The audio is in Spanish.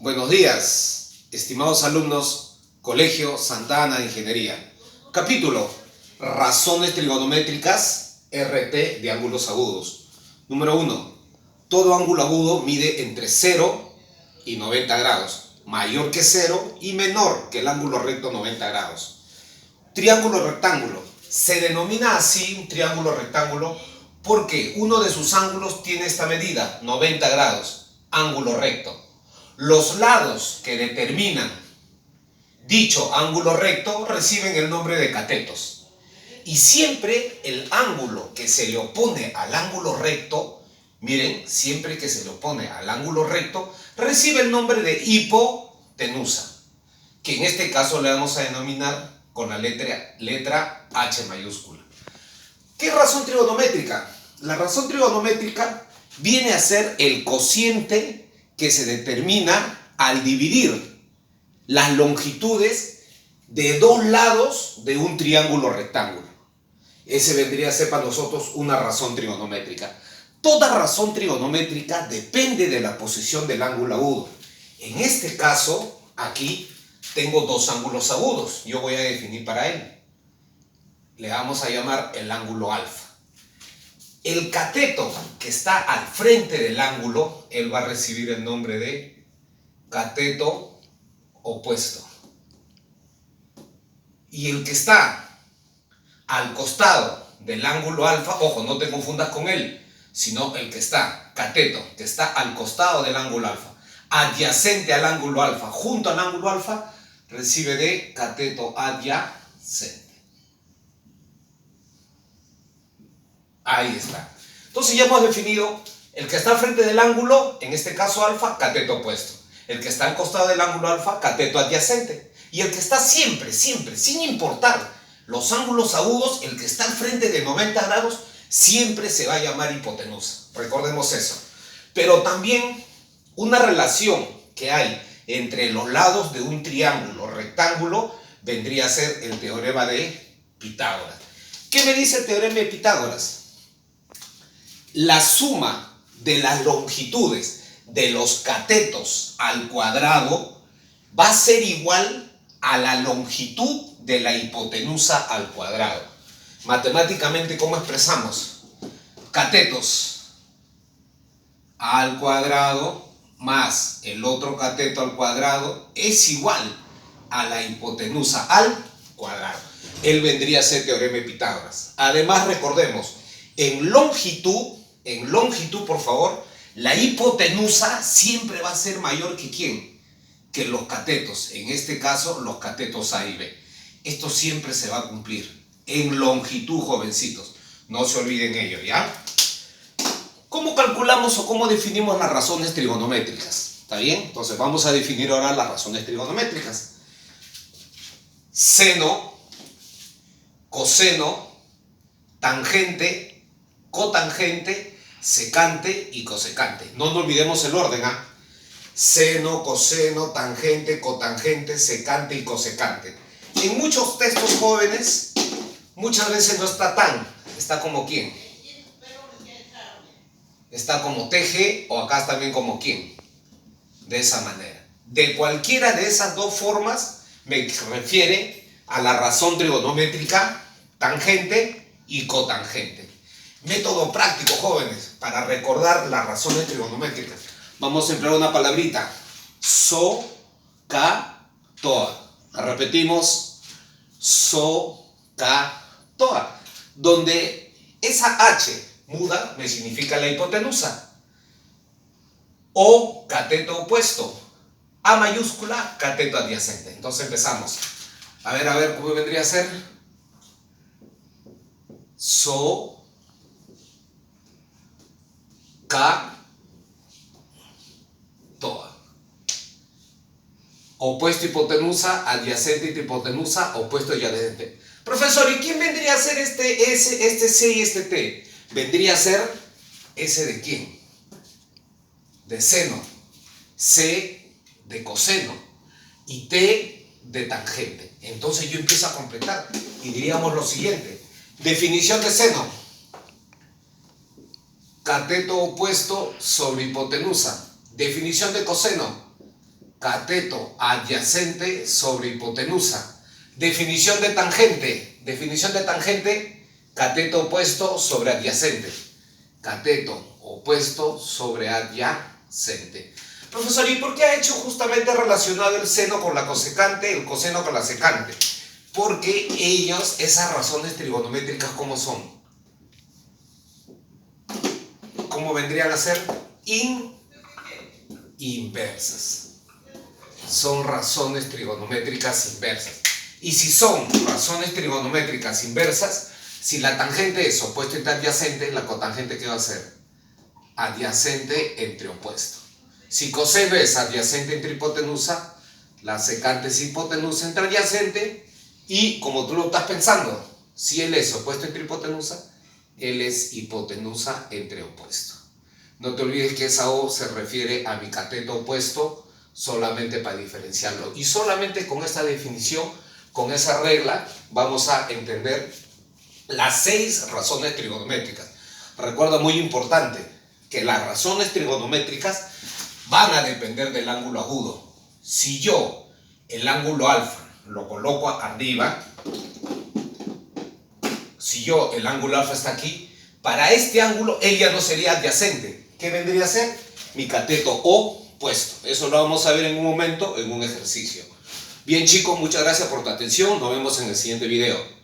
Buenos días, estimados alumnos, Colegio Santa Ana de Ingeniería. Capítulo, razones trigonométricas, RT de ángulos agudos. Número 1. Todo ángulo agudo mide entre 0 y 90 grados, mayor que 0 y menor que el ángulo recto 90 grados. Triángulo rectángulo. Se denomina así un triángulo rectángulo porque uno de sus ángulos tiene esta medida, 90 grados, ángulo recto. Los lados que determinan dicho ángulo recto reciben el nombre de catetos. Y siempre el ángulo que se le opone al ángulo recto, miren, siempre que se le opone al ángulo recto, recibe el nombre de hipotenusa, que en este caso le vamos a denominar con la letra H mayúscula. ¿Qué razón trigonométrica? La razón trigonométrica viene a ser el cociente que se determina al dividir las longitudes de dos lados de un triángulo rectángulo. Ese vendría a ser para nosotros una razón trigonométrica. Toda razón trigonométrica depende de la posición del ángulo agudo. En este caso, aquí tengo dos ángulos agudos. Yo voy a definir para él. Le vamos a llamar el ángulo alfa. El cateto que está al frente del ángulo, él va a recibir el nombre de cateto opuesto. Y el que está al costado del ángulo alfa, ojo, no te confundas con él, sino el que está, cateto, que está al costado del ángulo alfa, adyacente al ángulo alfa, junto al ángulo alfa, recibe de cateto adyacente. Ahí está. Entonces ya hemos definido el que está al frente del ángulo, en este caso alfa, cateto opuesto. El que está al costado del ángulo alfa, cateto adyacente. Y el que está siempre, sin importar los ángulos agudos, el que está al frente de 90 grados, siempre se va a llamar hipotenusa. Recordemos eso. Pero también una relación que hay entre los lados de un triángulo rectángulo vendría a ser el teorema de Pitágoras. ¿Qué me dice el teorema de Pitágoras? La suma de las longitudes de los catetos al cuadrado va a ser igual a la longitud de la hipotenusa al cuadrado. Matemáticamente, ¿cómo expresamos? Catetos al cuadrado más el otro cateto al cuadrado es igual a la hipotenusa al cuadrado. Él vendría a ser teorema de Pitágoras. Además, recordemos, en longitud, por favor, la hipotenusa siempre va a ser mayor que ¿quién? Que los catetos. En este caso, los catetos A y B. Esto siempre se va a cumplir. En longitud, jovencitos. No se olviden ello, ¿ya? ¿Cómo calculamos o cómo definimos las razones trigonométricas? ¿Está bien? Entonces vamos a definir ahora las razones trigonométricas. Seno, coseno, tangente, cotangente, secante y cosecante. No nos olvidemos el orden, ¿ah? Seno, coseno, tangente, cotangente, secante y cosecante. En muchos textos jóvenes, muchas veces no está tan, está como quién. Está como TG o acá también como quién. De esa manera. De cualquiera de esas dos formas me refiere a la razón trigonométrica tangente y cotangente. Método práctico, jóvenes, para recordar las razones trigonométricas. Vamos a emplear una palabrita. SOHCAHTOA. Repetimos. SOHCAHTOA. Donde esa H muda me significa la hipotenusa. O cateto opuesto. A mayúscula, cateto adyacente. Entonces empezamos. A ver, ¿cómo vendría a ser? SOHCAHTOA. Opuesto hipotenusa, adyacente hipotenusa, opuesto y adyacente. Profesor, ¿y quién vendría a ser este C y este T? Vendría a ser S de quién? De seno, C de coseno y T de tangente. Entonces yo empiezo a completar y diríamos lo siguiente. Definición de seno. Cateto opuesto sobre hipotenusa. Definición de coseno. cateto adyacente sobre hipotenusa. Definición de tangente. Definición de tangente, cateto opuesto sobre adyacente. Cateto opuesto sobre adyacente. Profesor, ¿y por qué ha hecho justamente relacionado el seno con la cosecante, el coseno con la secante? Porque ellos, esas razones trigonométricas, ¿cómo son? ¿Cómo vendrían a ser? Inversas. Son razones trigonométricas inversas. Y si son razones trigonométricas inversas, si la tangente es opuesto entre adyacente, la cotangente, ¿qué va a ser? Adyacente entre opuesto. Si coseno es adyacente entre hipotenusa, la secante es hipotenusa entre adyacente, y como tú lo estás pensando, si él es opuesto entre hipotenusa, él es hipotenusa entre opuesto. No te olvides que esa O se refiere a mi cateto opuesto, solamente para diferenciarlo. Y solamente con esta definición, con esa regla, vamos a entender las 6 razones trigonométricas. Recuerda, muy importante, que las razones trigonométricas van a depender del ángulo agudo. Si yo el ángulo alfa lo coloco arriba, si yo el ángulo alfa está aquí, para este ángulo él ya no sería adyacente. ¿Qué vendría a ser? Mi cateto opuesto. Eso lo vamos a ver en un momento en un ejercicio. Bien, chicos, muchas gracias por tu atención. Nos vemos en el siguiente video.